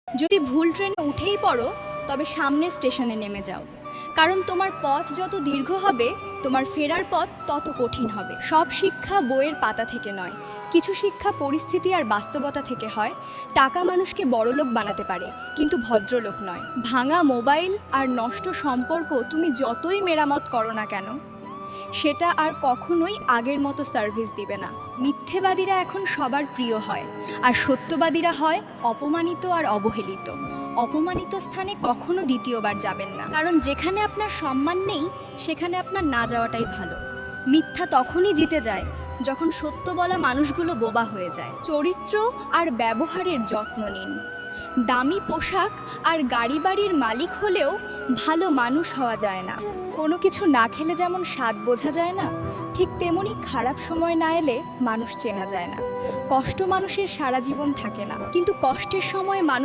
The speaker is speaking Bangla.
যদি ভুল ট্রেনে উঠেই পড়ো তবে সামনের স্টেশনে নেমে যাও, কারণ তোমার পথ যত দীর্ঘ হবে তোমার ফেরার পথ তত কঠিন হবে। সব শিক্ষা বইয়ের পাতা থেকে নয়, কিছু শিক্ষা পরিস্থিতি আর বাস্তবতা থেকে হয়। টাকা মানুষকে বড়লোক বানাতে পারে, কিন্তু ভদ্রলোক নয়। ভাঙা মোবাইল আর নষ্ট সম্পর্ক তুমি যতই মেরামত করো না কেন, সেটা আর কখনোই আগের মতো সার্ভিস দিবে না। মিথ্যেবাদীরা এখন সবার প্রিয় হয়, আর সত্যবাদীরা হয় অপমানিত আর অবহেলিত। অপমানিত স্থানে কখনো দ্বিতীয়বার যাবেন না, কারণ যেখানে আপনার সম্মান নেই সেখানে আপনার না যাওয়াটাই ভালো। মিথ্যা তখনই জিতে যায় যখন সত্য বলা মানুষগুলো বোবা হয়ে যায়। চরিত্র আর ব্যবহারের যত্ন নিন। দামি পোশাক আর গাড়ি বাড়ির মালিক হলেও ভালো মানুষ হওয়া যায় না। কোনো কিছু না খেলে যেমন স্বাদ বোঝা যায় না, ঠিক তেমনি খারাপ সময় না এলে মানুষ চেনা যায় না। কষ্ট মানুষের সারা জীবন থাকে না, কিন্তু কষ্টের সময় মানুষ